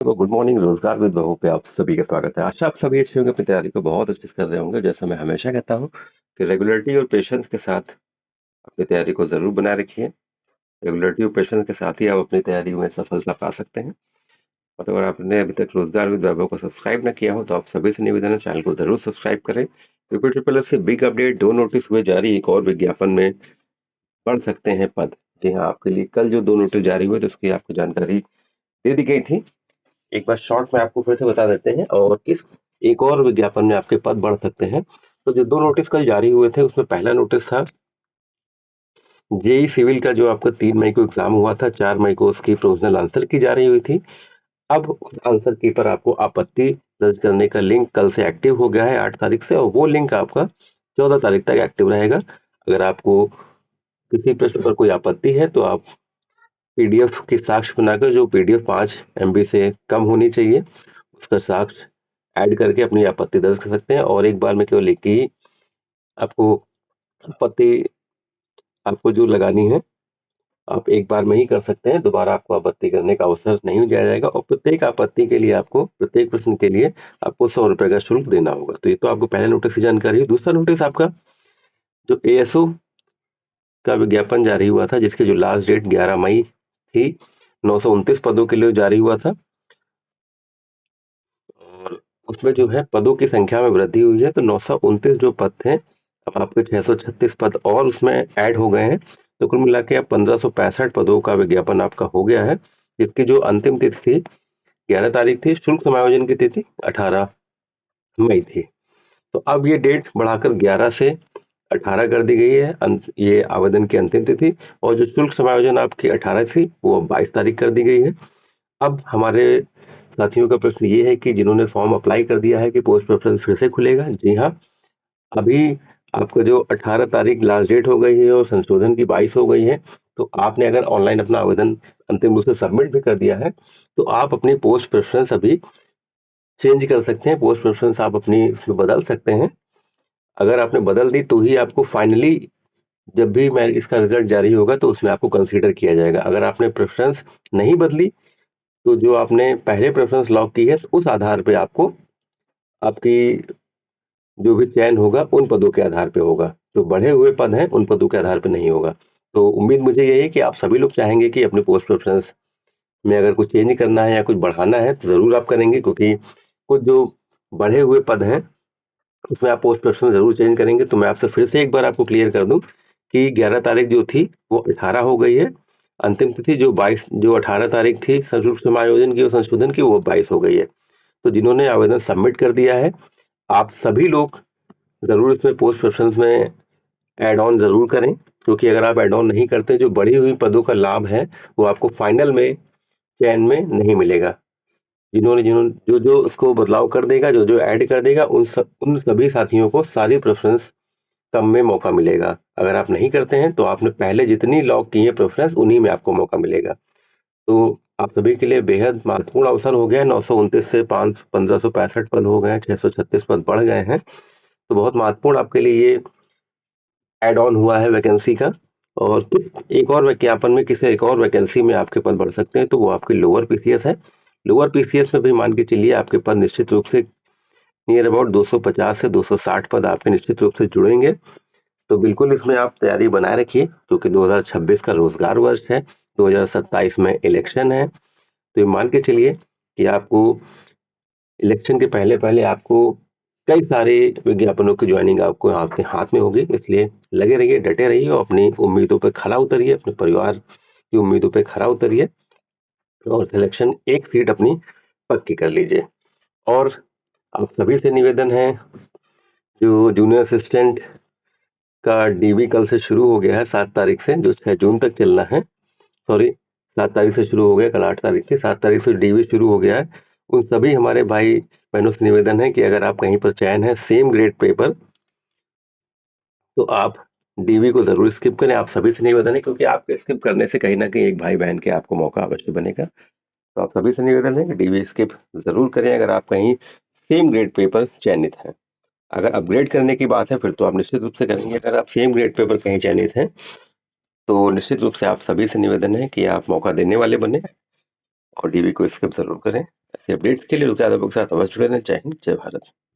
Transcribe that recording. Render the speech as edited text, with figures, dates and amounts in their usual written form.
तो good morning रोजगार with बहू पे आप सभी का स्वागत है। आशा आप सभी अच्छे होंगे, अपनी तैयारी को बहुत अच्छे से कर रहे होंगे। जैसा मैं हमेशा कहता हूँ कि रेगुलरिटी और पेशेंस के साथ अपनी तैयारी को जरूर बनाए रखिए। रेगुलरिटी और पेशेंस के साथ ही आप अपनी तैयारी में सफलता पा सकते हैं। और अगर आपने अभी तक रोजगार विद वैभव को सब्सक्राइब ना किया हो तो आप सभी से निवेदन है, चैनल को जरूर सब्सक्राइब करें। ट्रिपल से बिग अपडेट, 2 नोटिस हुए जारी, एक और विज्ञापन में बढ़ सकते हैं पद। जी हाँ, आपके लिए कल जो 2 नोटिस जारी हुए तो उसकी आपको जानकारी दे दी गई थी। एक बार शॉर्ट में आपको फिर से बता देते हैं और किस एक और विज्ञापन में आपके पद बढ़ सकते हैं। तो जो 2 नोटिस कल जारी हुए थे उसमें पहला नोटिस था जेई सिविल का, जो आपका 3 मई को एग्जाम हुआ था, 4 मई को उसकी प्रोविजनल आंसर की जारी हुई थी। अब उस आंसर की पर आपको आपत्ति दर्ज करने का लिंक कल से एक्टिव हो गया है 8 तारीख से, और वो लिंक आपका 14 तारीख तक एक्टिव रहेगा। अगर आपको किसी प्रश्न पर कोई आपत्ति है तो आप पीडीएफ की साक्ष्य बनाकर, जो पीडीएफ 5 MB से कम होनी चाहिए, उसका साक्ष्य ऐड करके अपनी आपत्ति दर्ज कर सकते हैं। और एक बार में केवल एक ही आपको आपत्ति आपको जो लगानी है, आप एक बार में ही कर सकते हैं। दोबारा आपको आपत्ति करने का अवसर नहीं दिया जाएगा और प्रत्येक आपत्ति के लिए आपको, प्रत्येक प्रश्न के लिए आपको 100 रुपए का शुल्क देना होगा। तो ये तो आपको पहले नोटिस की जानकारी है। दूसरा नोटिस आपका जो एएसओ का विज्ञापन जारी हुआ था, जिसकी जो लास्ट डेट 11 मई थी, 929 पदों के लिए जारी हुआ था और उसमें जो है पदों की संख्या में वृद्धि हुई है। तो 929 जो पद थे, अब आपके 636 पद और उसमें ऐड हो गए हैं। तो कुल मिला के अब 1565 पदों का विज्ञापन आपका हो गया है, जिसकी जो अंतिम तिथि थी 11 तारीख थी। शुल्क समायोजन की तिथि 18 मई थी। तो अब ये डेट बढ़ाकर 11 से 18 कर दी गई है, ये आवेदन की अंतिम तिथि। और जो शुल्क समायोजन आपकी 18 थी वो 22 तारीख कर दी गई है। अब हमारे साथियों का प्रश्न ये है कि जिन्होंने फॉर्म अप्लाई कर दिया है कि पोस्ट प्रेफरेंस फिर से खुलेगा। जी हाँ, अभी आपका जो 18 तारीख लास्ट डेट हो गई है और संशोधन की 22 हो गई है, तो आपने अगर ऑनलाइन अपना आवेदन अंतिम रूप से सबमिट भी कर दिया है तो आप अपनी पोस्ट प्रेफरेंस अभी चेंज कर सकते हैं। पोस्ट प्रेफरेंस आप अपनी इसमें बदल सकते हैं। अगर आपने बदल दी तो ही आपको फाइनली, जब भी मैं इसका रिजल्ट जारी होगा तो उसमें आपको कंसीडर किया जाएगा। अगर आपने प्रेफरेंस नहीं बदली तो जो आपने पहले प्रेफरेंस लॉक की है उस आधार पे आपको आपकी जो भी चयन होगा उन पदों के आधार पे होगा। जो बढ़े हुए पद हैं उन पदों के आधार पे नहीं होगा। तो उम्मीद मुझे यही है कि आप सभी लोग चाहेंगे कि अपने पोस्ट प्रेफरेंस में अगर कुछ चेंज करना है या कुछ बढ़ाना है तो ज़रूर आप करेंगे, क्योंकि कुछ जो बढ़े हुए पद हैं उसमें आप पोस्ट प्रेफरेंस ज़रूर चेंज करेंगे। तो मैं आपसे फिर से एक बार आपको क्लियर कर दूं कि 11 तारीख जो थी वो 18 हो गई है। अंतिम तिथि जो 18 तारीख थी संयुक्त समायोजन की और संशोधन की, वो 22 हो गई है। तो जिन्होंने आवेदन सबमिट कर दिया है, आप सभी लोग ज़रूर इसमें पोस्ट प्रेफरेंस में ऐड ऑन ज़रूर करें, क्योंकि अगर आप ऐड ऑन नहीं करते जो बढ़ी हुई पदों का लाभ है वो आपको फाइनल में चयन में नहीं मिलेगा। जिन्होंने जिन्होंने जो जो उसको बदलाव कर देगा, जो जो ऐड कर देगा, उन सभी साथियों को सारी प्रेफरेंस कम में मौका मिलेगा। अगर आप नहीं करते हैं तो आपने पहले जितनी लॉक की है प्रेफरेंस उन्हीं में आपको मौका मिलेगा। तो आप सभी के लिए बेहद महत्वपूर्ण अवसर हो गया है। 929 से 1565 पद हो गए हैं, 636 पद बढ़ गए हैं। तो बहुत महत्वपूर्ण आपके लिए ये एड ऑन हुआ है वैकेंसी का। और एक और विज्ञापन में किसी एक और वैकेंसी में आपके पद बढ़ सकते हैं, तो वो आपके लोअर पीसीएस है। लोअर पीसीएस में भी मान के चलिए आपके पद निश्चित रूप से नियर अबाउट 250 से 260 पद आपके निश्चित रूप से जुड़ेंगे। तो बिल्कुल इसमें आप तैयारी बनाए रखिए, क्योंकि 2026 का रोजगार वर्ष है, 2027 में इलेक्शन है। तो ये मान के चलिए कि आपको इलेक्शन के पहले पहले आपको कई सारे विज्ञापनों की ज्वाइनिंग आपको आपके हाथ में होगी। इसलिए लगे रहिए, डटे रहिए और अपनी उम्मीदों पर खरा उतरिए, अपने परिवार की उम्मीदों पर खरा उतरिए और सिलेक्शन एक सीट अपनी पक्की कर लीजिए। और आप सभी से निवेदन है, जो जूनियर असिस्टेंट का डीवी कल से शुरू हो गया है 7 तारीख से, जो 6 जून तक चलना है। सॉरी, 7 तारीख से शुरू हो गया, कल 8 तारीख थी, 7 तारीख से डीवी शुरू हो गया है। उन सभी हमारे भाई बहनों से निवेदन है कि अगर आप कहीं पर चयन है सेम ग्रेड पेपर, तो आप डीवी को जरूर स्किप करें। आप सभी से निवेदन है, क्योंकि आपके स्किप करने से कहीं ना कहीं एक भाई बहन के आपको मौका अवश्य बनेगा। तो आप सभी से निवेदन है कि डीवी स्किप जरूर करें अगर आप कहीं सेम ग्रेड पेपर चयनित हैं। अगर अपग्रेड करने की बात है फिर तो आप निश्चित रूप से करेंगे। अगर आप सेम ग्रेड पेपर कहीं चयनित हैं तो निश्चित रूप से आप सभी से निवेदन है कि आप मौका देने वाले बने और डीवी को स्किप जरूर करें। अपडेट्स के लिए रुक यादव के साथ अवश्य जुड़े रहें। जय हिंद, जय भारत।